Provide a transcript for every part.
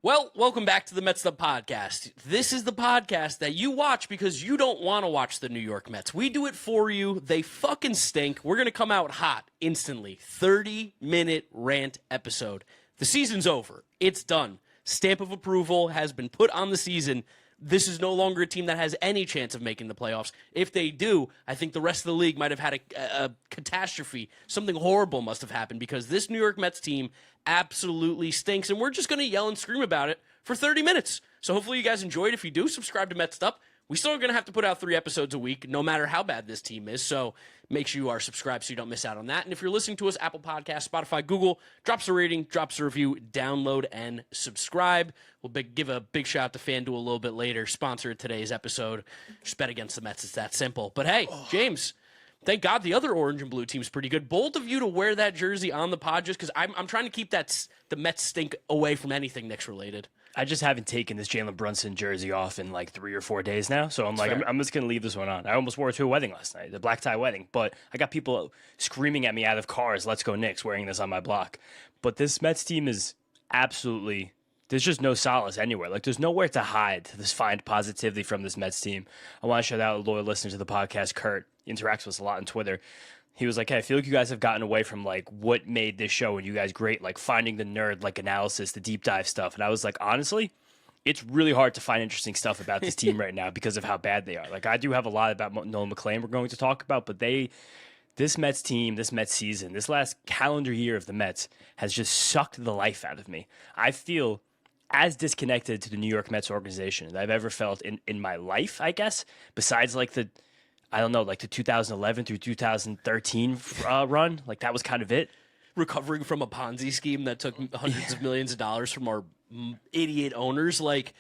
Well, welcome back to the Mets Up Podcast. This is the podcast that you watch because you don't want to watch the New York Mets. We do it for you. They fucking stink. We're going to come out hot instantly. 30-minute rant episode. The season's over. It's done. Stamp of approval has been put on the season. This is no longer a team that has any chance of making the playoffs. If they do, I think the rest of the league might have had a catastrophe. Something horrible must have happened because this New York Mets team absolutely stinks, and we're just going to yell and scream about it for 30 minutes. So hopefully you guys enjoyed. If you do, subscribe to Mets Up. We still are going to have to put out 3 episodes a week, no matter how bad this team is. So make sure you are subscribed so you don't miss out on that. And if you're listening to us, Apple Podcasts, Spotify, Google, drops a rating, drops a review, download, and subscribe. We'll give a big shout out to FanDuel a little bit later, sponsor of today's episode. Just bet against the Mets. It's that simple. But hey, James, thank God the other orange and blue team's pretty good. Bold of you to wear that jersey on the pod just because I'm trying to keep the Mets stink away from anything Knicks related. I just haven't taken this Jalen Brunson jersey off in like 3 or 4 days now. So I'm just going to leave this one on. I almost wore it to a wedding last night, the black tie wedding. But I got people screaming at me out of cars, "Let's go Knicks," wearing this on my block. But this Mets team is absolutely, there's just no solace anywhere. Like there's nowhere to hide to find positivity from this Mets team. I want to shout out a loyal listener to the podcast, Kurt. He interacts with us a lot on Twitter. He was like, "Hey, I feel like you guys have gotten away from like what made this show and you guys great, like finding the nerd, like analysis, the deep dive stuff." And I was like, honestly, it's really hard to find interesting stuff about this team right now because of how bad they are. Like I do have a lot about Nolan McClain we're going to talk about, but this Mets team, this Mets season, this last calendar year of the Mets has just sucked the life out of me. I feel as disconnected to the New York Mets organization as I've ever felt in my life, I guess, besides like the 2011 through 2013 run. Like that was kind of it. Recovering from a Ponzi scheme that took hundreds of millions of dollars from our idiot owners. Like,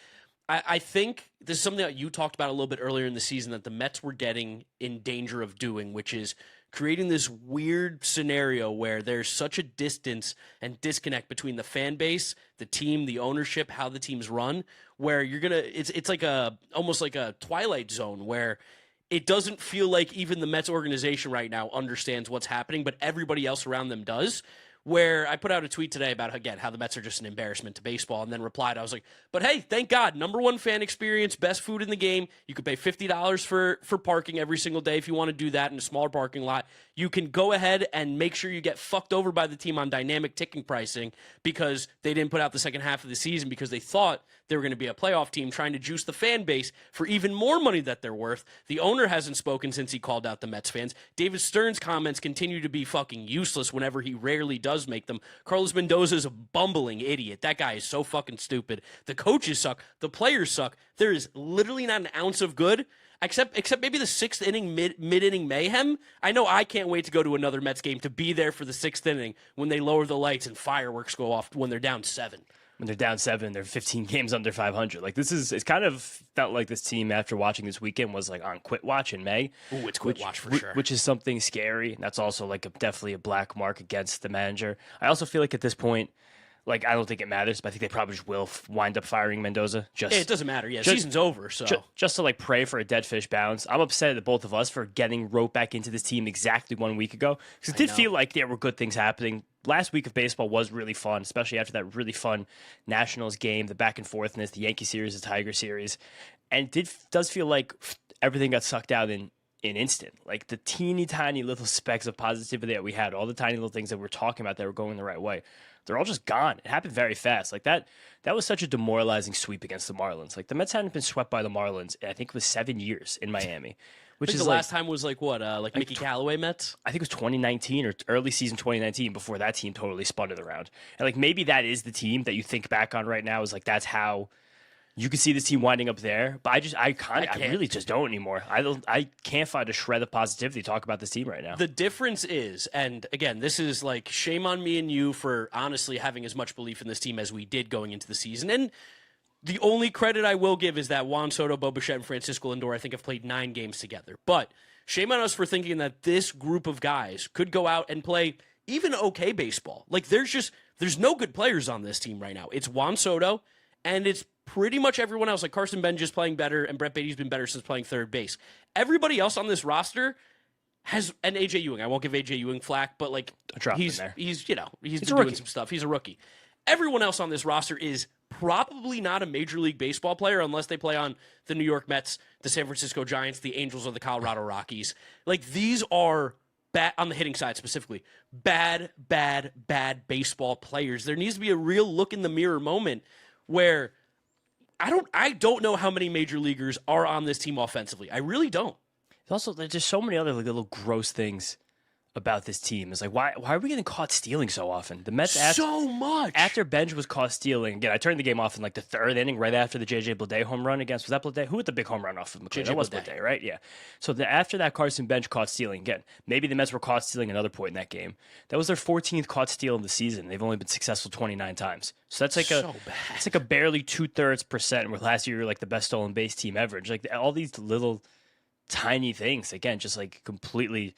I think this is something that you talked about a little bit earlier in the season that the Mets were getting in danger of doing, which is creating this weird scenario where there's such a distance and disconnect between the fan base, the team, the ownership, how the teams run, where it's like almost like a Twilight Zone where it doesn't feel like even the Mets organization right now understands what's happening, but everybody else around them does. Where I put out a tweet today about, again, how the Mets are just an embarrassment to baseball, and then replied, I was like, but hey, thank God, #1 fan experience, best food in the game. You could pay $50 for parking every single day if you want to do that in a smaller parking lot. You can go ahead and make sure you get fucked over by the team on dynamic ticking pricing because they didn't put out the second half of the season because they thought they were going to be a playoff team trying to juice the fan base for even more money that they're worth. The owner hasn't spoken since he called out the Mets fans. David Stern's comments continue to be fucking useless whenever he rarely does make them. Carlos Mendoza is a bumbling idiot. That guy is so fucking stupid. The coaches suck. The players suck. There is literally not an ounce of good, except maybe the 6th inning, mid-inning mayhem. I know I can't wait to go to another Mets game to be there for the 6th inning when they lower the lights and fireworks go off when they're down 7. When they're down 7, they're 15 games under 500. Like it's kind of felt like this team after watching this weekend was like on quit watch in May. Ooh, it's quit watch for sure. Which is something scary. That's also like definitely a black mark against the manager. I also feel like at this point, like I don't think it matters, but I think they probably just will wind up firing Mendoza. It doesn't matter. Yeah, season's over. So just to like pray for a dead fish bounce. I'm upset at both of us for getting roped back into this team exactly 1 week ago because it did feel like there were good things happening. Last week of baseball was really fun, especially after that really fun Nationals game, the back and forthness, the Yankee series, the Tiger series. And it does feel like everything got sucked out in instant. Like the teeny tiny little specks of positivity that we had, all the tiny little things that we're talking about that were going the right way, they're all just gone. It happened very fast. Like that was such a demoralizing sweep against the Marlins. Like the Mets hadn't been swept by the Marlins, I think it was 7 years in Miami. Which is the last time was like what? Like Mickey Callaway Mets? I think it was 2019 or early season 2019 before that team totally spun it around. And like maybe that is the team that you think back on right now is like that's how you could see this team winding up there. But I really just don't anymore. I can't find a shred of positivity to talk about this team right now. The difference is, and again, this is like shame on me and you for honestly having as much belief in this team as we did going into the season. And the only credit I will give is that Juan Soto, Bo Bichette, and Francisco Lindor, I think, have played 9 games together. But shame on us for thinking that this group of guys could go out and play even okay baseball. Like, there's no good players on this team right now. It's Juan Soto, and it's pretty much everyone else. Like, Carson Benj is playing better, and Brett Beatty's been better since playing third base. Everybody else on this roster has an AJ Ewing. I won't give AJ Ewing flack, but, like, he's been doing some stuff. He's a rookie. Everyone else on this roster is probably not a Major League Baseball player unless they play on the New York Mets, the San Francisco Giants, the Angels, or the Colorado Rockies. Like, these are bad, on the hitting side specifically, bad baseball players. There needs to be a real look in the mirror moment where I don't know how many major leaguers are on this team offensively. I really don't. Also, there's just so many other little gross things about this team. It's like, why are we getting caught stealing so often? The Mets, so much. After Benj was caught stealing, again, I turned the game off in like the third inning, right after the J.J. Bleday home run against, was that Bleday? Who hit the big home run off of McLean? That was Bleday, right? Yeah. So after that, Carson Bench caught stealing again. Maybe the Mets were caught stealing another point in that game. That was their 14th caught steal in the season. They've only been successful 29 times. So that's like it's like a barely 2/3%. Where last year we were like the best stolen base team ever. Just like all these little tiny things, again, just like completely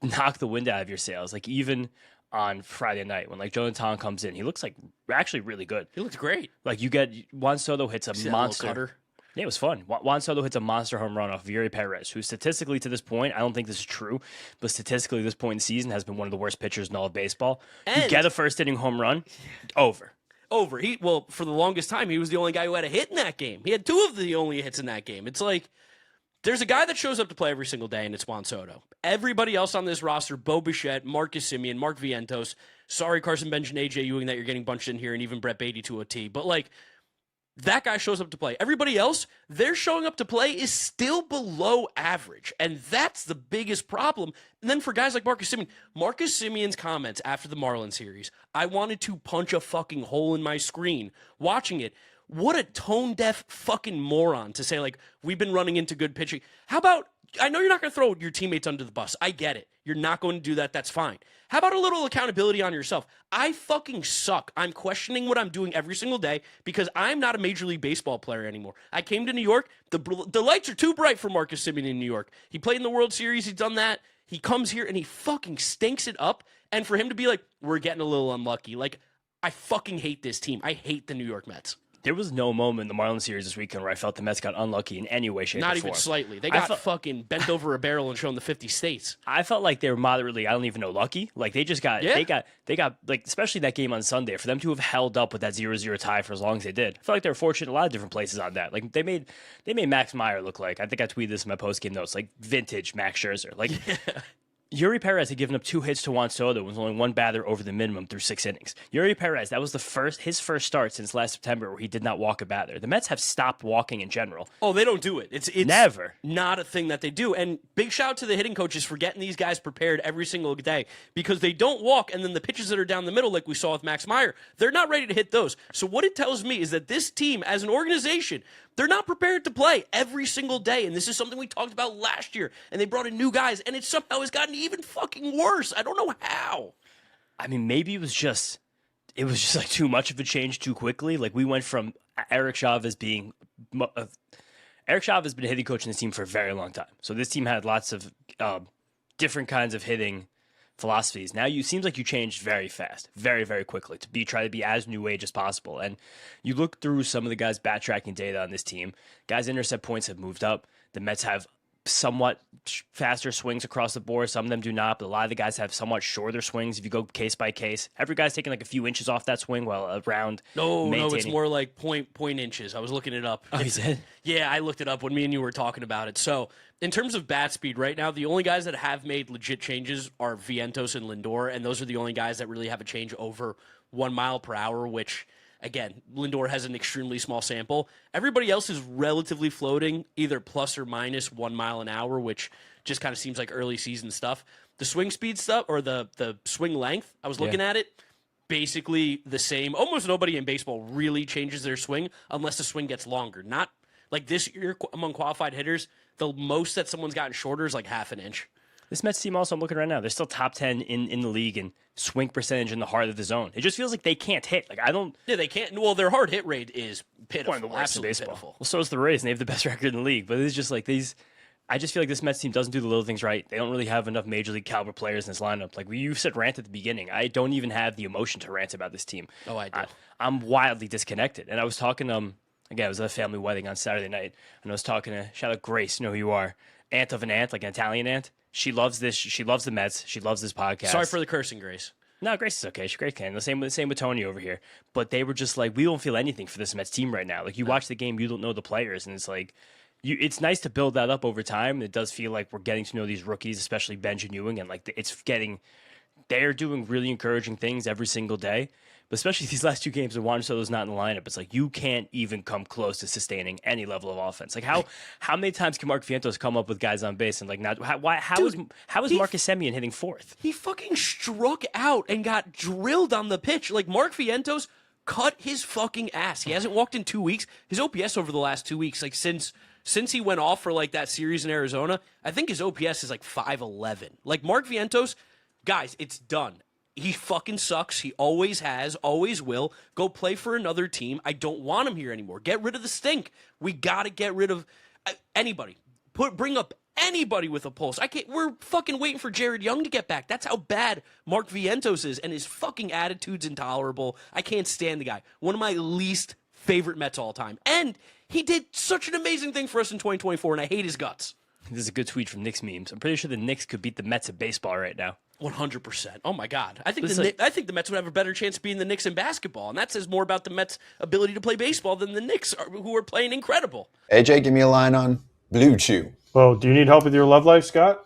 knock the wind out of your sails. Like, even on Friday night when like Jonathan comes in, he looks like actually really good. He looks great. Like, you get Juan Soto hits a monster. Yeah, it was fun. Juan Soto hits a monster home run off of Yuri Perez, who statistically to this point, I don't think this is true, but statistically at this point in the season has been one of the worst pitchers in all of baseball. And you get a first inning home run, over. Well, for the longest time, he was the only guy who had a hit in that game. He had two of the only hits in that game. It's like, there's a guy that shows up to play every single day, and it's Juan Soto. Everybody else on this roster, Bo Bichette, Marcus Semien, Mark Vientos, sorry, Carson Bench and AJ Ewing that you're getting bunched in here, and even Brett Beatty to a T. But, like, that guy shows up to play. Everybody else, their showing up to play is still below average, and that's the biggest problem. And then for guys like Marcus Semien's comments after the Marlins series, I wanted to punch a fucking hole in my screen watching it. What a tone-deaf fucking moron to say, like, we've been running into good pitching. How about, I know you're not going to throw your teammates under the bus. I get it. You're not going to do that. That's fine. How about a little accountability on yourself? I fucking suck. I'm questioning what I'm doing every single day because I'm not a Major League Baseball player anymore. I came to New York. The lights are too bright for Marcus Semien in New York. He played in the World Series. He's done that. He comes here and he fucking stinks it up. And for him to be like, we're getting a little unlucky. Like, I fucking hate this team. I hate the New York Mets. There was no moment in the Marlins series this weekend where I felt the Mets got unlucky in any way, shape, or form. Not even slightly. They got fucking bent over a barrel and shown the 50 states. I felt like they were moderately, I don't even know, lucky. Like, they just got, they got, like, especially that game on Sunday, for them to have held up with that 0-0 tie for as long as they did. I felt like they were fortunate in a lot of different places on that. Like, they made Max Meyer look like, I think I tweeted this in my post-game notes, like vintage Max Scherzer. Like, Yuri Perez had given up 2 hits to Juan Soto with only 1 batter over the minimum through 6 innings. Yuri Perez, that was his first start since last September where he did not walk a batter. The Mets have stopped walking in general. Oh, they don't do it. It's never not a thing that they do. And big shout out to the hitting coaches for getting these guys prepared every single day because they don't walk, and then the pitches that are down the middle, like we saw with Max Meyer, they're not ready to hit those. So what it tells me is that this team, as an organization, they're not prepared to play every single day, and this is something we talked about last year, and they brought in new guys, and it somehow has gotten even fucking worse. I don't know how. I mean, maybe it was just like too much of a change too quickly. Like, we went from Eric Chavez being Eric Chavez has been hitting coach in this team for a very long time, so this team had lots of different kinds of hitting philosophies. Now you seems like you changed very fast, very, very quickly to try to be as new age as possible. And you look through some of the guys' bat tracking data on this team. Guys' intercept points have moved up. The Mets have somewhat faster swings across the board. Some of them do not, but a lot of the guys have somewhat shorter swings if you go case by case. Every guy's taking like a few inches off that swing while around. No, it's more like point inches. I was looking it up. Oh, you did? Yeah, I looked it up when me and you were talking about it. So in terms of bat speed right now, the only guys that have made legit changes are Vientos and Lindor, and those are the only guys that really have a change over 1 mile per hour, which, again, Lindor has an extremely small sample. Everybody else is relatively floating, either plus or minus 1 mile an hour, which just kind of seems like early season stuff. The swing speed stuff, or the swing length, I was looking at it, basically the same. Almost nobody in baseball really changes their swing unless the swing gets longer. Not like this year among qualified hitters, the most that someone's gotten shorter is like half an inch. This Mets team also, I'm looking right now, they're still top 10 in the league in swing percentage in the heart of the zone. It just feels like they can't hit. Like, I don't... Yeah, they can't. Well, their hard hit rate is pitiful. One of the worst in baseball. Pitiful. Well, so is the Rays, and they have the best record in the league. But it's just like these... I just feel like this Mets team doesn't do the little things right. They don't really have enough major league caliber players in this lineup. Like, you said rant at the beginning. I don't even have the emotion to rant about this team. Oh, I do. I'm wildly disconnected. And I was talking, again, I was at a family wedding on Saturday night, and I was talking to, shout out Grace, you know who you are, aunt of an aunt, like an Italian aunt. She loves this. She loves the Mets. She loves this podcast. Sorry for the cursing, Grace. No, Grace is okay. She's great. The same with Tony over here. But they were just like, we don't feel anything for this Mets team right now. Like you watch the game, you don't know the players, and it's like, it's nice to build that up over time. It does feel like we're getting to know these rookies, especially Benj and Ewing, and like they're doing really encouraging things every single day. But especially these last 2 games when Juan Soto's not in the lineup, it's like you can't even come close to sustaining any level of offense. Like how many times can Mark Vientos come up with guys on base and like not how is Marcus Semien hitting 4th? He fucking struck out and got drilled on the pitch. Like Mark Vientos cut his fucking ass. He hasn't walked in 2 weeks. His OPS over the last 2 weeks, like since he went off for like that series in Arizona, I think his OPS is like 511. Like Mark Vientos, guys, it's done. He fucking sucks. He always has, always will. Go play for another team. I don't want him here anymore. Get rid of the stink. We got to get rid of anybody. Bring up anybody with a pulse. We're fucking waiting for Jared Young to get back. That's how bad Mark Vientos is, and his fucking attitude's intolerable. I can't stand the guy. One of my least favorite Mets all time. And he did such an amazing thing for us in 2024, and I hate his guts. This is a good tweet from Knicks memes. I'm pretty sure the Knicks could beat the Mets at baseball right now. 100%. Oh my God. I think the Mets would have a better chance of beating the Knicks in basketball, and that says more about the Mets' ability to play baseball than the Knicks, who are playing incredible. AJ, give me a line on Blue Chew. Well, do you need help with your love life, Scott?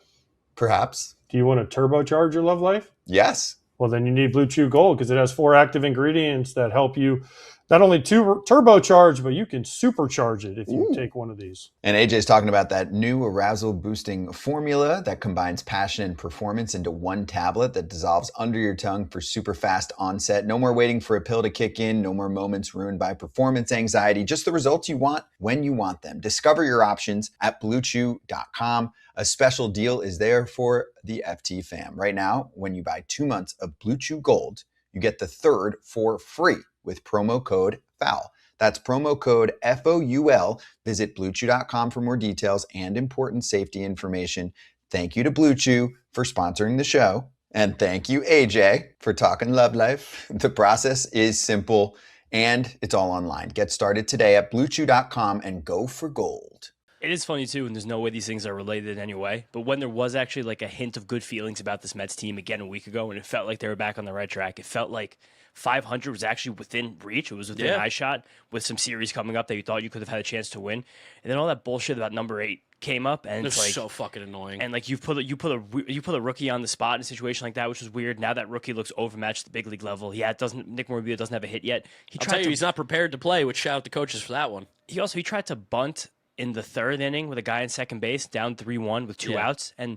Perhaps. Do you want to turbocharge your love life? Yes. Well, then you need Blue Chew Gold because it has 4 active ingredients that help you not only turbocharge, but you can supercharge it if you take one of these. And AJ's talking about that new arousal-boosting formula that combines passion and performance into one tablet that dissolves under your tongue for super fast onset. No more waiting for a pill to kick in. No more moments ruined by performance anxiety. Just the results you want when you want them. Discover your options at BlueChew.com. A special deal is there for the FT fam. Right now, when you buy 2 months of Blue Chew Gold, you get the 3rd for free with promo code FOUL. That's promo code FOUL. Visit BlueChew.com for more details and important safety information. Thank you to Blue Chew for sponsoring the show. And thank you, AJ, for talking love life. The process is simple and it's all online. Get started today at BlueChew.com and go for gold. It is funny, too, and there's no way these things are related in any way. But when there was actually like a hint of good feelings about this Mets team again a week ago, and it felt like they were back on the right track, it felt like 500 was actually within reach. It was within eye shot with some series coming up that you thought you could have had a chance to win. And then all that bullshit about number 8 came up, and it's like so fucking annoying. And like you put a rookie on the spot in a situation like that, which was weird. Now that rookie looks overmatched at the big league level. Nick Morabito doesn't have a hit yet. He's not prepared to play. Which shout out to coaches for that one. He tried to bunt in the 3rd inning with a guy in second base, down 3-1 with 2 outs, and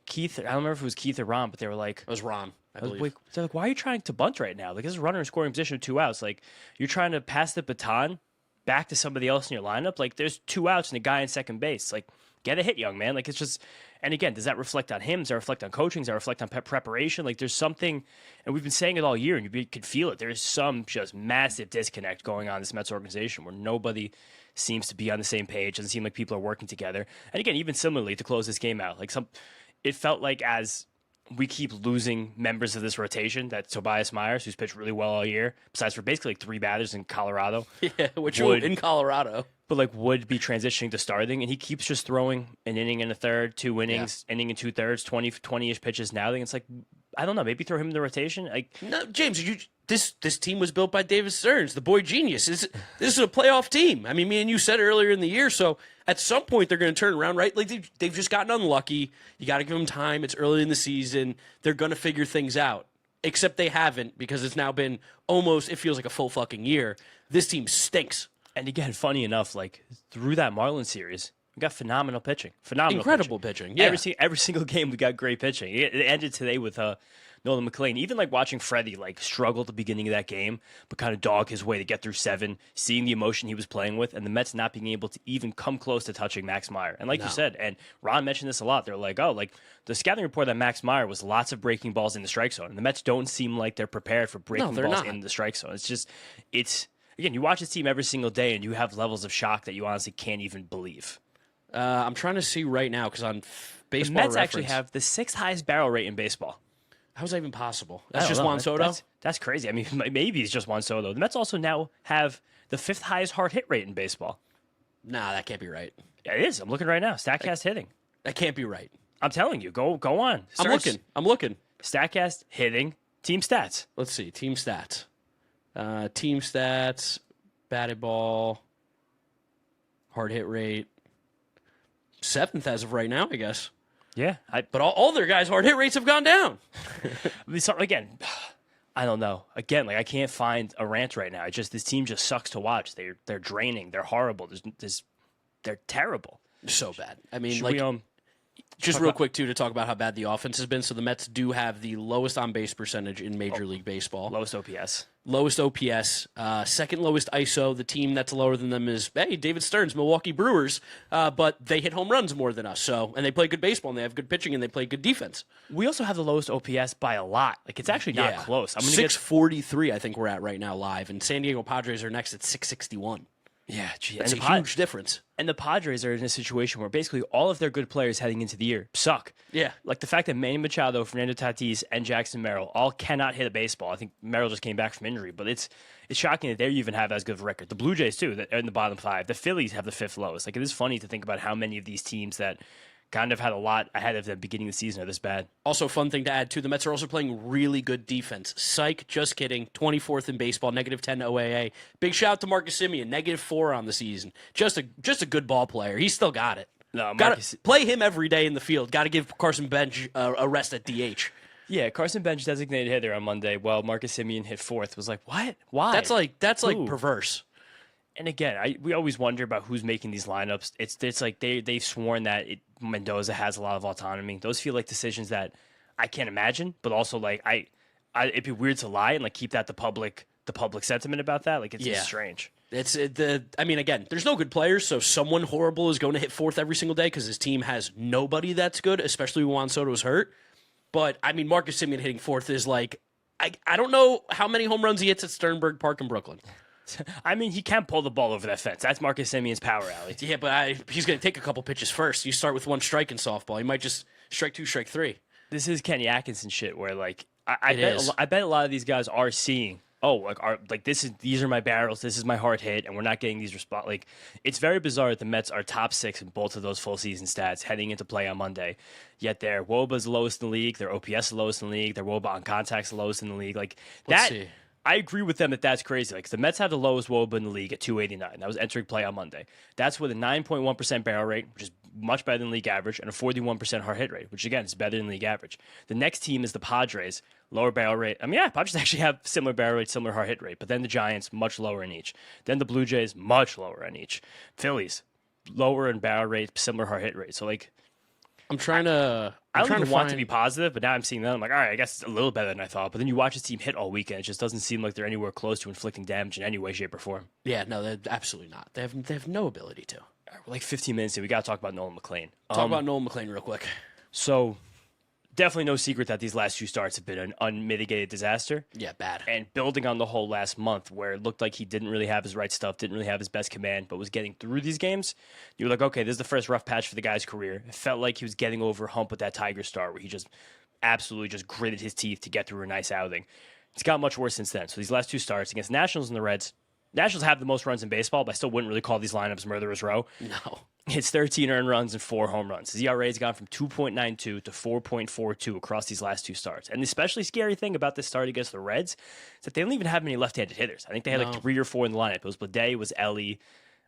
Keith, I don't remember if it was Keith or Ron, but they were like, it was Ron. They're like, why are you trying to bunt right now? Like, this is a runner in scoring position with 2 outs. Like, you're trying to pass the baton back to somebody else in your lineup. Like, there's 2 outs and a guy in second base. Like, get a hit, young man. Like, it's just, and again, does that reflect on him? Does that reflect on coaching? Does that reflect on preparation? Like, there's something, and we've been saying it all year, and you could feel it. There's some just massive disconnect going on in this Mets organization where nobody seems to be on the same page. Doesn't seem like people are working together. And again, even similarly to close this game out, it felt like as we keep losing members of this rotation, that Tobias Myers, who's pitched really well all year, besides for basically like 3 batters in Colorado. Yeah, in Colorado. But would be transitioning to starting, and he keeps just throwing an inning and a third, 2 innings, inning and 2/3, 20-ish pitches now. It's like, I don't know, maybe throw him in the rotation. No, James, this team was built by David Stearns, the boy genius. This is a playoff team. I mean, me and you said earlier in the year, so at some point they're going to turn around, right? Like they've just gotten unlucky. You got to give them time. It's early in the season. They're going to figure things out. Except they haven't, because it's now been it feels like a full fucking year. This team stinks. And again, funny enough, through that Marlins series, we got phenomenal pitching. Incredible pitching. Yeah. Every single game we got great pitching. It ended today with Nolan McLean. Even watching Freddie struggle at the beginning of that game, but kind of dog his way to get through 7, seeing the emotion he was playing with, and the Mets not being able to even come close to touching Max Meyer. And you said, and Ron mentioned this a lot, they're like, the scouting report that Max Meyer was lots of breaking balls in the strike zone. And the Mets don't seem like they're prepared for breaking balls in the strike zone. Again, you watch this team every single day, and you have levels of shock that you honestly can't even believe. I'm trying to see right now, because on Baseball the Mets Reference, actually have the 6th highest barrel rate in baseball. How's that even possible? That's just Juan Soto? That's crazy. I mean, maybe it's just Juan Soto. The Mets also now have the 5th highest hard hit rate in baseball. Nah, that can't be right. Yeah, it is. I'm looking right now. Statcast hitting. That can't be right. I'm telling you. Go on. I'm looking. Statcast hitting Team stats. Let's see. Team stats. Team stats. Batted ball. Hard hit rate. 7th as of right now, I guess. Yeah. But all their guys' hard hit rates have gone down. Again, I don't know. Again, like I can't find a rant right now. It's just this team just sucks to watch. They're draining. They're horrible. They're terrible. So bad. I mean, Should just real quick, too, to talk about how bad the offense has been. So the Mets do have the lowest on-base percentage in Major League Baseball. Lowest OPS. Lowest OPS. Second lowest ISO. The team that's lower than them is, David Stearns, Milwaukee Brewers. But they hit home runs more than us. And they play good baseball, and they have good pitching, and they play good defense. We also have the lowest OPS by a lot. Like, it's actually not close. 643, I think we're at right now live. And San Diego Padres are next at 661. Yeah, gee, that's a huge difference. And the Padres are in a situation where basically all of their good players heading into the year suck. Yeah. Like the fact that Manny Machado, Fernando Tatis, and Jackson Merrill all cannot hit a baseball. I think Merrill just came back from injury, but it's shocking that they even have as good of a record. The Blue Jays, too, that are in the bottom 5. The Phillies have the 5th lowest. Like, it is funny to think about how many of these teams that kind of had a lot ahead of them beginning of the season are this bad. Also, fun thing to add, too, the Mets are also playing really good defense. Psych, just kidding, 24th in baseball, -10 OAA. Big shout out to Marcus Semien, -4 on the season. Just a good ball player. He's still got it. No, Gotta play him every day in the field. Got to give Carson Bench a rest at DH. Yeah, Carson Bench designated hitter on Monday while Marcus Semien hit 4th. Was like, what? Why? That's like perverse. And again, we always wonder about who's making these lineups. It's like they've sworn that Mendoza has a lot of autonomy. Those feel like decisions that I can't imagine, but also like it'd be weird to lie and like keep that the public sentiment about that. Like it's just strange. Again, there's no good players, so someone horrible is going to hit 4th every single day because his team has nobody that's good, especially when Juan Soto's hurt. But I mean, Marcus Semien hitting 4th is like I don't know how many home runs he hits at Sternberg Park in Brooklyn. I mean, he can pull the ball over that fence. That's Marcus Semien's power alley. Yeah, but he's going to take a couple pitches first. You start with 1 strike in softball. He might just strike 2, strike 3. This is Kenny Atkinson shit where, like, I bet a lot of these guys are seeing, these are my barrels, this is my hard hit, and we're not getting these response. Like, it's very bizarre that the Mets are top 6 in both of those full season stats heading into play on Monday. Yet their WOBA is the lowest in the league, their OPS is the lowest in the league, their WOBA on contact is the lowest in the league. Like, Let's see. I agree with them that that's crazy. Like, the Mets have the lowest WOBA in the league at 289. That was entering play on Monday. That's with a 9.1% barrel rate, which is much better than league average, and a 41% hard hit rate, which, again, is better than league average. The next team is the Padres, lower barrel rate. Padres actually have similar barrel rate, similar hard hit rate, but then the Giants, much lower in each. Then the Blue Jays, much lower in each. Phillies, lower in barrel rate, similar hard hit rate. So, like, I don't even want to be positive, but now I'm seeing that. I'm like, all right, I guess it's a little better than I thought. But then you watch this team hit all weekend. It just doesn't seem like they're anywhere close to inflicting damage in any way, shape, or form. Yeah, no, they're absolutely not. They have no ability to. All right, we're like 15 minutes in. We got to talk about Nolan McLean. Talk about Nolan McLean real quick. So, definitely no secret that these last 2 starts have been an unmitigated disaster. Yeah, bad. And building on the whole last month where it looked like he didn't really have his right stuff, didn't really have his best command, but was getting through these games, you were like, okay, this is the first rough patch for the guy's career. It felt like he was getting over a hump with that Tiger start where he just absolutely just gritted his teeth to get through a nice outing. It's got much worse since then. So these last 2 starts against Nationals and the Reds, Nationals have the most runs in baseball, but I still wouldn't really call these lineups murderer's row. No. It's 13 earned runs and 4 home runs. His ERA has gone from 2.92 to 4.42 across these last 2 starts. And the especially scary thing about this start against the Reds is that they don't even have many left-handed hitters. I think they had like 3 or 4 in the lineup. It was Bleday, it was Ellie.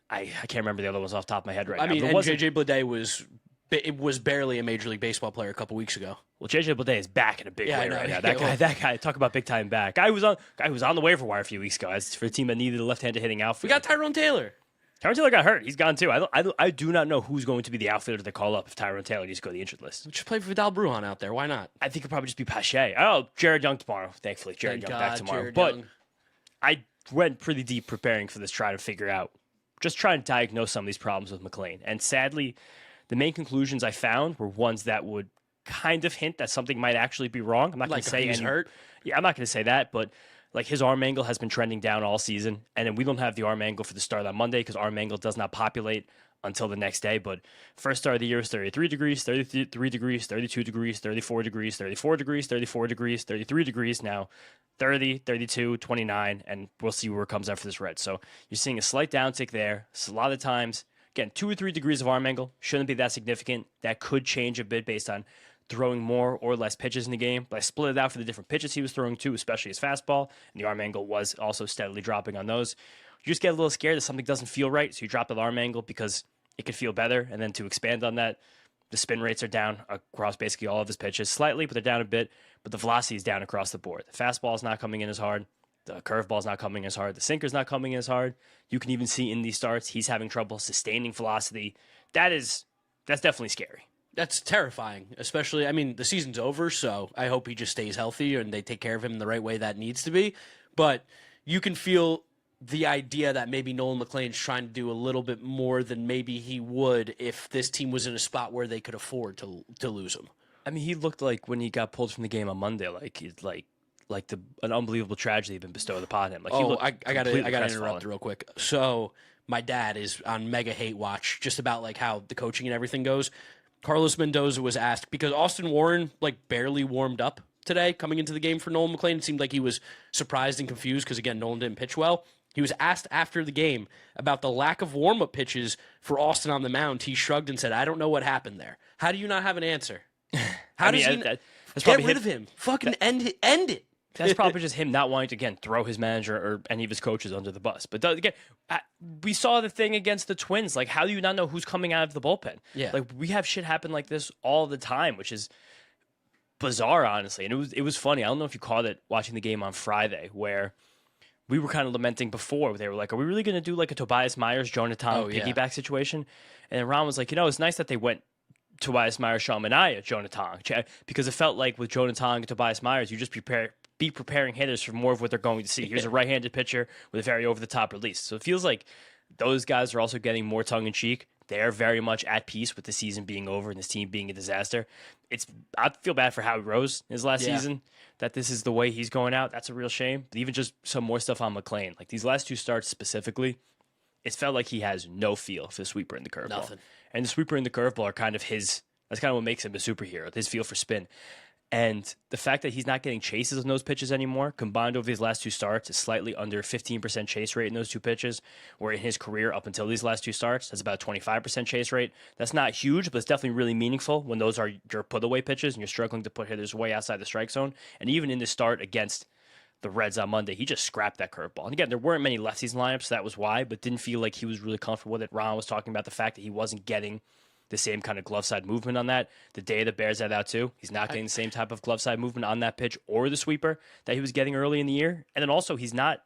I can't remember the other ones off the top of my head right now. I mean, and JJ Bleday was barely a Major League Baseball player a couple weeks ago. Well, JJ Bleday is back in a big way right now. That guy, talk about big time back. Guy was on the waiver wire a few weeks ago. As for a team that needed a left-handed hitting outfield. We got Tyrone Taylor. Tyrone Taylor got hurt. He's gone too. I do not know who's going to be the outfielder they call up if Tyrone Taylor needs to go to the injured list. Just play Vidal Brujan out there. Why not? I think it'll probably just be Pache. Oh, Jared Young tomorrow. Thankfully, Jared Young back tomorrow. But I went pretty deep preparing for this, trying to diagnose some of these problems with McLean. And sadly, the main conclusions I found were ones that would kind of hint that something might actually be wrong. I'm not going to say he's hurt. Yeah, I'm not going to say that, but like his arm angle has been trending down all season, and then we don't have the arm angle for the start on Monday because arm angle does not populate until the next day. But first start of the year is 33 degrees, 33 degrees, 32 degrees, 34 degrees, 34 degrees, 34 degrees, 33 degrees now, 30, 32, 29, and we'll see where it comes out for this red. So you're seeing a slight downtick there. So a lot of times, again, 2 or 3 degrees of arm angle shouldn't be that significant. That could change a bit based on throwing more or less pitches in the game, but I split it out for the different pitches he was throwing to, especially his fastball, and the arm angle was also steadily dropping on those. You just get a little scared that something doesn't feel right, so you drop the arm angle because it could feel better. And then to expand on that, the spin rates are down across basically all of his pitches, slightly, but they're down a bit, but the velocity is down across the board. The fastball is not coming in as hard. The curveball is not coming as hard. The sinker's not coming in as hard. You can even see in these starts, he's having trouble sustaining velocity. That's definitely scary. That's terrifying, especially, I mean, the season's over, so I hope he just stays healthy and they take care of him in the right way that needs to be. But you can feel the idea that maybe Nolan McLean's trying to do a little bit more than maybe he would if this team was in a spot where they could afford to lose him. I mean, he looked like when he got pulled from the game on Monday, an unbelievable tragedy had been bestowed upon him. I gotta interrupt real quick. So my dad is on mega hate watch just about like how the coaching and everything goes. Carlos Mendoza was asked because Austin Warren like barely warmed up today coming into the game for Nolan McLean. It seemed like he was surprised and confused because again Nolan didn't pitch well. He was asked after the game about the lack of warm-up pitches for Austin on the mound. He shrugged and said, "I don't know what happened there." How do you not have an answer? How does he get rid of him? Fucking end it. That's probably just him not wanting to, again, throw his manager or any of his coaches under the bus. But again, we saw the thing against the Twins. Like, how do you not know who's coming out of the bullpen? Yeah. Like, we have shit happen like this all the time, which is bizarre, honestly. And it was funny. I don't know if you caught it watching the game on Friday, where we were kind of lamenting before. They were like, are we really going to do like a Tobias Myers, Jonathan piggyback situation? And then Ron was like, it's nice that they went Tobias Myers, Sean Manaea, Jonathan, because it felt like with Jonathan and Tobias Myers, you just be preparing hitters for more of what they're going to see. Here's a right-handed pitcher with a very over-the-top release. So it feels like those guys are also getting more tongue-in-cheek. They're very much at peace with the season being over and this team being a disaster. I feel bad for Howie Rose in his last season, that this is the way he's going out. That's a real shame. But even just some more stuff on McLean. Like these last two starts specifically, it felt like he has no feel for the sweeper and the curveball. Nothing. And the sweeper and the curveball are kind of that's kind of what makes him a superhero, his feel for spin. And the fact that he's not getting chases on those pitches anymore, combined over these last two starts, is slightly under 15% chase rate in those two pitches, where in his career up until these last two starts, that's about a 25% chase rate. That's not huge, but it's definitely really meaningful when those are your put-away pitches and you're struggling to put hitters way outside the strike zone. And even in this start against the Reds on Monday, he just scrapped that curveball. And again, there weren't many lefties in lineups, so that was why, but didn't feel like he was really comfortable with it. Ron was talking about the fact that he wasn't getting the same kind of glove side movement on that. The day the Bears had out too, he's not getting the same type of glove side movement on that pitch or the sweeper that he was getting early in the year. And then also he's not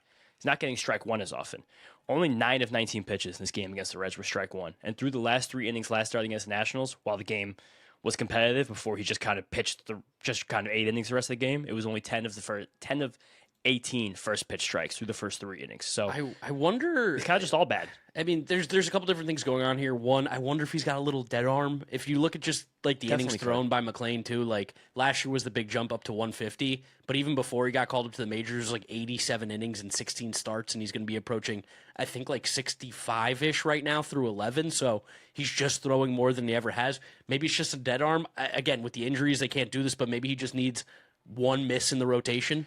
getting strike one as often. Only 9 of 19 pitches in this game against the Reds were strike one. And through the last 3 innings last start against the Nationals, while the game was competitive before he just kind of pitched 8 innings the rest of the game, it was only 10 of 18 first pitch strikes through the first 3 innings. So I wonder, it's kind of just all bad. I mean, there's a couple different things going on here. One, I wonder if he's got a little dead arm. If you look at just like the innings thrown by McLean too, like last year was the big jump up to 150, but even before he got called up to the majors, like 87 innings and 16 starts, and he's going to be approaching, I think, like 65-ish right now through 11. So he's just throwing more than he ever has. Maybe it's just a dead arm. Again, with the injuries, they can't do this, but maybe he just needs one miss in the rotation.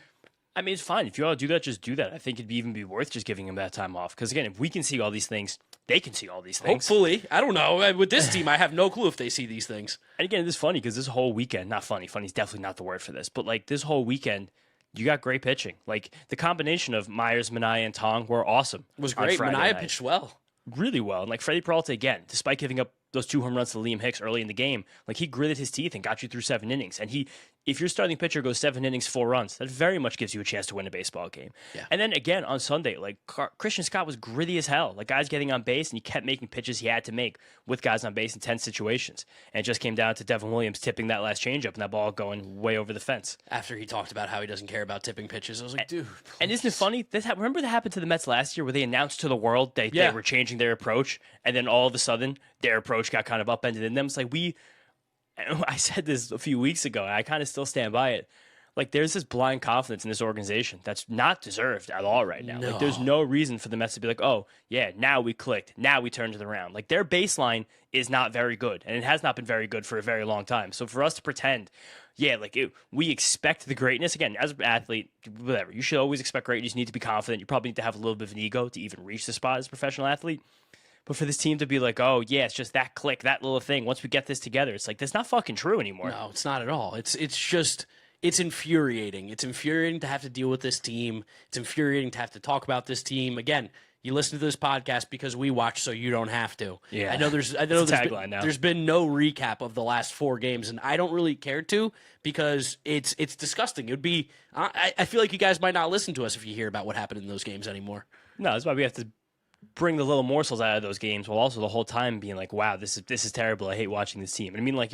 I mean, it's fine. If you want to do that, just do that. I think it'd even be worth just giving him that time off. Because, again, if we can see all these things, they can see all these things. Hopefully. I don't know. With this team, I have no clue if they see these things. And, again, it's funny because this whole weekend, not funny. Funny is definitely not the word for this. But, like, this whole weekend, you got great pitching. Like, the combination of Myers, Manaea, and Tong were awesome. It was great. Manaea pitched well. Really well. And, like, Freddie Peralta, again, despite giving up those 2 home runs to Liam Hicks early in the game, like, he gritted his teeth and got you through 7 innings. And if your starting pitcher goes 7 innings, 4 runs, that very much gives you a chance to win a baseball game. Yeah. And then again on Sunday, like Christian Scott was gritty as hell. Like guys getting on base, and he kept making pitches he had to make with guys on base in tense situations. And it just came down to Devin Williams tipping that last changeup and that ball going way over the fence. After he talked about how he doesn't care about tipping pitches, I was like, dude. Please. And isn't it funny? Remember that happened to the Mets last year where they announced to the world they were changing their approach, and then all of a sudden their approach got kind of upended in them. It's like I said this a few weeks ago, and I kind of still stand by it. Like, there's this blind confidence in this organization that's not deserved at all right now. No. Like, there's no reason for the Mets to be like, oh, yeah, now we clicked. Now we turned it around. Like, their baseline is not very good, and it has not been very good for a very long time. So for us to pretend, we expect the greatness. Again, as an athlete, whatever, you should always expect greatness. You need to be confident. You probably need to have a little bit of an ego to even reach the spot as a professional athlete. But for this team to be like, oh, yeah, it's just that click, that little thing. Once we get this together, it's like, that's not fucking true anymore. No, it's not at all. It's just, it's infuriating. It's infuriating to have to deal with this team. It's infuriating to have to talk about this team. Again, you listen to this podcast because we watch, so you don't have to. Yeah. I know there's been no recap of the last 4 games, and I don't really care to because it's disgusting. It would be. I feel like you guys might not listen to us if you hear about what happened in those games anymore. No, that's why we have to bring the little morsels out of those games, while also the whole time being like, "Wow, this is terrible. I hate watching this team." And I mean, like,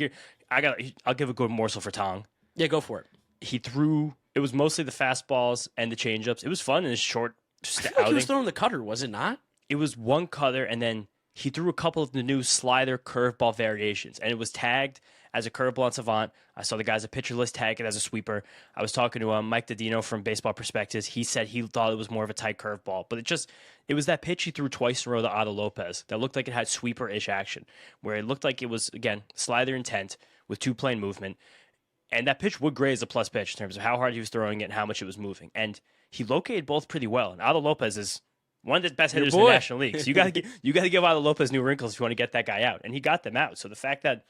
I'll give a good morsel for Tong. Yeah, go for it. He threw. It was mostly the fastballs and the changeups. It was fun in his short. I feel like he was throwing the cutter, was it not? It was one cutter, and then he threw a couple of the new slider curveball variations, and it was tagged as a curveball on Savant. I saw the guys at Pitcher List tag it as a sweeper. I was talking to Mike Dodino from Baseball Perspectives. He said he thought it was more of a tight curveball, but it was that pitch he threw twice in a row to Otto Lopez that looked like it had sweeper-ish action, where it looked like it was, again, slider intent with 2-plane movement. And that pitch would graze a plus pitch in terms of how hard he was throwing it and how much it was moving. And he located both pretty well. And Otto Lopez is one of the best hitters in the National League. So you got to give Otto Lopez new wrinkles if you want to get that guy out. And he got them out. So the fact that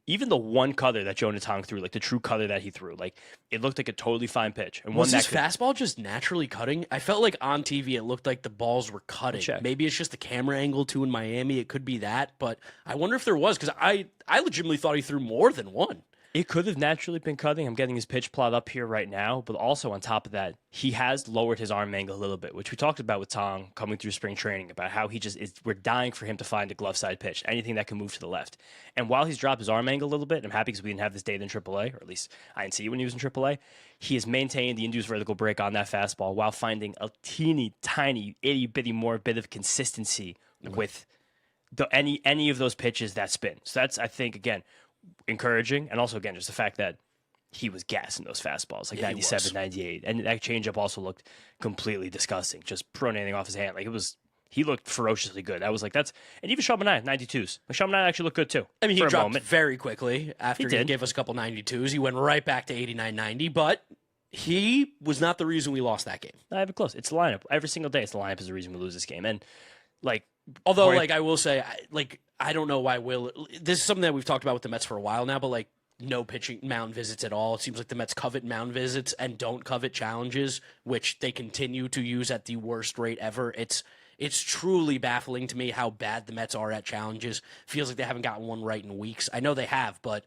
even the one cutter that Jonah Tong threw, like the true cutter that he threw, like it looked like a totally fine pitch. And was his fastball just naturally cutting? I felt like on TV it looked like the balls were cutting. Maybe it's just the camera angle too in Miami. It could be that, but I wonder if there was, because I legitimately thought he threw more than one. It could have naturally been cutting. I'm getting his pitch plot up here right now. But also on top of that, he has lowered his arm angle a little bit, which we talked about with Tong coming through spring training, about how we're dying for him to find a glove side pitch, anything that can move to the left. And while he's dropped his arm angle a little bit, I'm happy because we didn't have this data in AAA, or at least I didn't see it when he was in AAA. He has maintained the induced vertical break on that fastball while finding a teeny tiny, itty bitty more bit of consistency with any of those pitches that spin. So that's, I think, again, encouraging, and also again just the fact that he was gassing those fastballs like 97, 98, and that changeup also looked completely disgusting, just pronating off his hand. Like he looked ferociously good. I was like, and even Chaminade 92s. Like Chaminade actually looked good too. I mean, he dropped very quickly after he gave us a couple 92s. He went right back to 89, 90, but he was not the reason we lost that game. I have it close. It's the lineup every single day. It's the lineup is the reason we lose this game, and like. Although, I will say, I don't know why this is something that we've talked about with the Mets for a while now, but, no pitching mound visits at all. It seems like the Mets covet mound visits and don't covet challenges, which they continue to use at the worst rate ever. It's truly baffling to me how bad the Mets are at challenges. Feels like they haven't gotten one right in weeks. I know they have, but...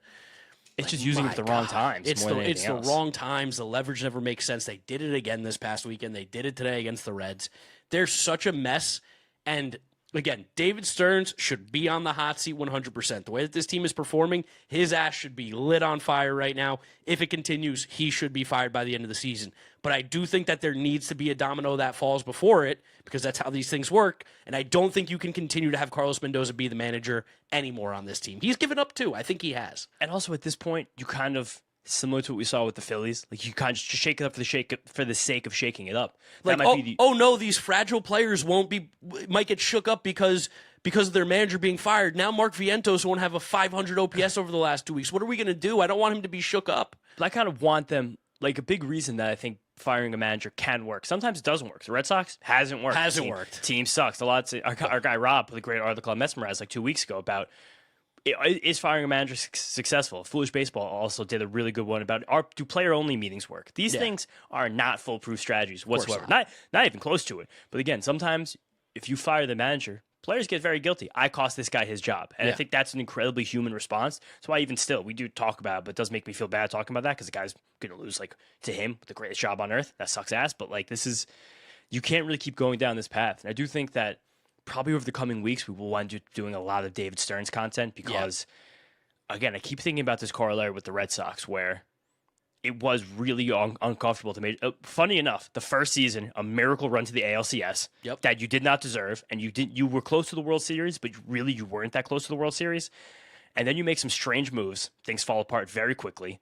It's just using it at the wrong times. It's the wrong times. The leverage never makes sense. They did it again this past weekend. They did it today against the Reds. They're such a mess, and... Again, David Stearns should be on the hot seat 100%. The way that this team is performing, his ass should be lit on fire right now. If it continues, he should be fired by the end of the season. But I do think that there needs to be a domino that falls before it, because that's how these things work. And I don't think you can continue to have Carlos Mendoza be the manager anymore on this team. He's given up too. I think he has. And also at this point, you kind of... Similar to what we saw with the Phillies, like you kind of just shake it up for the sake of shaking it up. Like, oh no, these fragile players might get shook up because of their manager being fired. Now Mark Vientos won't have a 500 OPS over the last 2 weeks. What are we going to do? I don't want him to be shook up. But I kind of want them, like a big reason that I think firing a manager can work. Sometimes it doesn't work. The Red Sox hasn't worked. Team sucks. Our guy Rob put a great article on Mesmerize like 2 weeks ago about. Is firing a manager successful? Foolish Baseball also did a really good one about do player-only meetings work? These things are not foolproof strategies whatsoever. Not even close to it. But again, sometimes if you fire the manager, players get very guilty. I cost this guy his job. And I think that's an incredibly human response. That's why even still, we do talk about it, but it does make me feel bad talking about that because the guy's going to lose to him, the greatest job on earth. That sucks ass. But you can't really keep going down this path. And I do think that probably over the coming weeks, we will wind up doing a lot of David Stearns content because, again, I keep thinking about this corollary with the Red Sox where it was really uncomfortable to me. Funny enough, the first season, a miracle run to the ALCS that you did not deserve, and you were close to the World Series, but you weren't that close to the World Series. And then you make some strange moves. Things fall apart very quickly.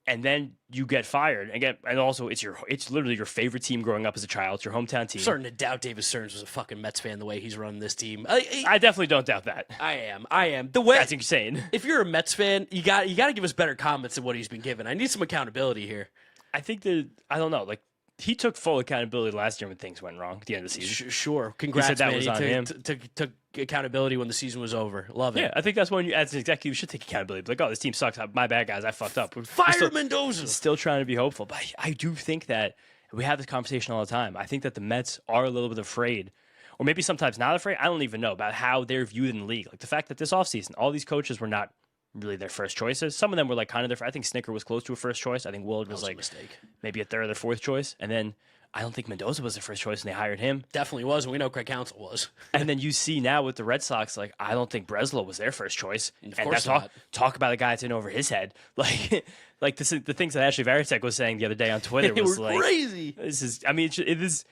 And then you get fired. And also it's literally your favorite team growing up as a child. It's your hometown team. I'm starting to doubt David Stearns was a fucking Mets fan the way he's running this team. I definitely don't doubt that. I am. The way that's insane. If you're a Mets fan, you got to give us better comments than what he's been given. I need some accountability here. I think that I don't know. Like he took full accountability last year when things went wrong at the end of the season. Sure. Congrats, that man. was on him. Took accountability when the season was over. Love it. Yeah, I think that's when you, as an executive, you should take accountability. Like, oh, this team sucks. My bad, guys. I fucked up. Fire Mendoza. Still trying to be hopeful. But I do think that we have this conversation all the time. I think that the Mets are a little bit afraid, or maybe sometimes not afraid. I don't even know about how they're viewed in the league. Like the fact that this offseason, all these coaches were not really their first choices. Some of them were like kind of their. I think Snicker was close to a first choice. I think Willard was like a mistake. Maybe a third or fourth choice. And then I don't think Mendoza was their first choice, and they hired him. Definitely was, and we know Craig Counsell was. And then you see now with the Red Sox, like I don't think Breslow was their first choice. Of course not. Talk about a guy that's in over his head. Like this is the things that Ashley Varitek was saying the other day on Twitter was like crazy. This is. I mean, it is.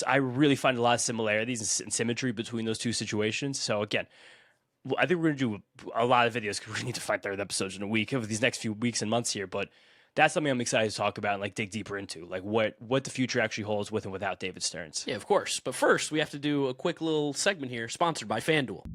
I really find a lot of similarities and symmetry between those two situations. So again, I think we're going to do a lot of videos because we need to find third episodes in a week over these next few weeks and months here. But that's something I'm excited to talk about and like dig deeper into, like what the future actually holds with and without David Stearns. Yeah, of course. But first, we have to do a quick little segment here, sponsored by FanDuel.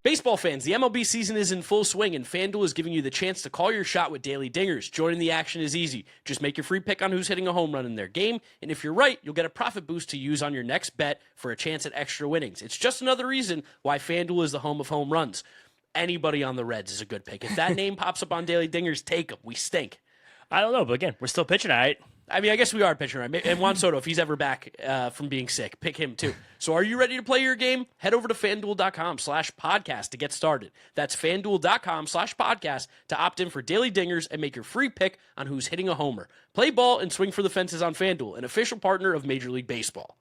Baseball fans, the MLB season is in full swing, and FanDuel is giving you the chance to call your shot with daily dingers. Joining the action is easy. Just make your free pick on who's hitting a home run in their game, and if you're right, you'll get a profit boost to use on your next bet for a chance at extra winnings. It's just another reason why FanDuel is the home of home runs. Anybody on the Reds is a good pick. If that name pops up on daily dingers, take them. We stink. I don't know, but again, we're still pitching, all right? I mean, I guess we are pitching right. And Juan Soto, if he's ever back from being sick, pick him too. So are you ready to play your game? Head over to FanDuel.com/podcast to get started. That's FanDuel.com/podcast to opt in for daily dingers and make your free pick on who's hitting a homer. Play ball and swing for the fences on FanDuel, an official partner of Major League Baseball.